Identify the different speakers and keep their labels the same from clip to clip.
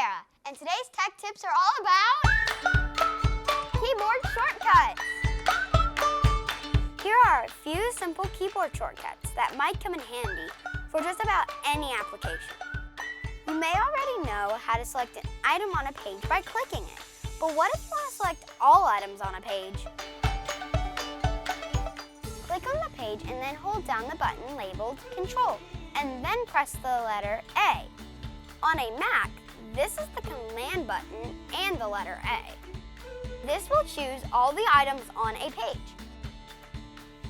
Speaker 1: Sarah, and today's tech tips are all about keyboard shortcuts. Here are a few simple keyboard shortcuts that might come in handy for just about any application. You may already know how to select an item on a page by clicking it, but what if you want to select all items on a page? Click on the page and then hold down the button labeled Control, and then press the letter A. On a Mac, this is the Command button and the letter A. This will choose all the items on a page.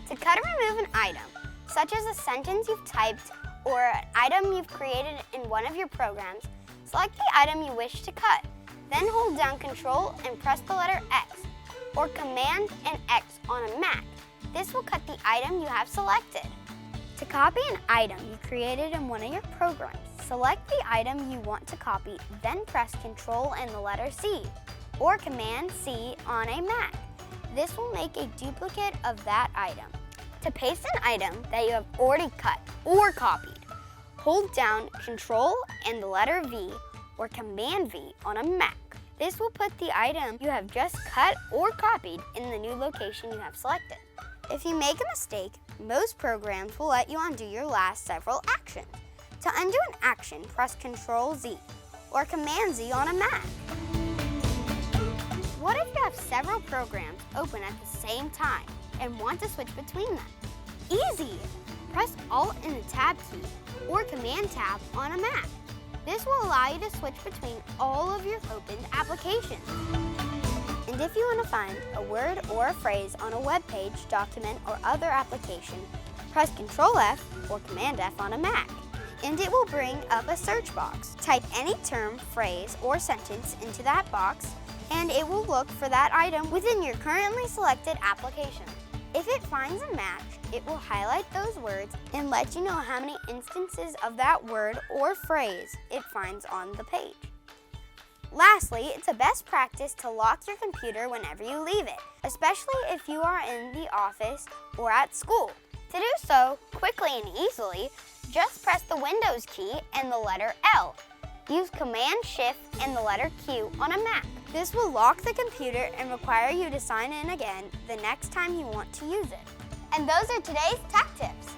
Speaker 1: To cut or remove an item, such as a sentence you've typed or an item you've created in one of your programs, select the item you wish to cut. Then hold down Control and press the letter X, or Command and X on a Mac. This will cut the item you have selected. To copy an item you created in one of your programs, select the item you want to copy, then press Control and the letter C, or Command C on a Mac. This will make a duplicate of that item. To paste an item that you have already cut or copied, hold down Control and the letter V, or Command V on a Mac. This will put the item you have just cut or copied in the new location you have selected. If you make a mistake, most programs will let you undo your last several actions. To undo an action, press Control Z or Command Z on a Mac. What if you have several programs open at the same time and want to switch between them? Easy! Press Alt and the Tab key or Command Tab on a Mac. This will allow you to switch between all of your opened applications. And if you want to find a word or a phrase on a web page, document, or other application, press Control F or Command F on a Mac, and it will bring up a search box. Type any term, phrase, or sentence into that box, and it will look for that item within your currently selected application. If it finds a match, it will highlight those words and let you know how many instances of that word or phrase it finds on the page. Lastly, it's a best practice to lock your computer whenever you leave it, especially if you are in the office or at school. To do so quickly and easily, just press the Windows key and the letter L. Use Command Shift and the letter Q on a Mac. This will lock the computer and require you to sign in again the next time you want to use it. And those are today's tech tips.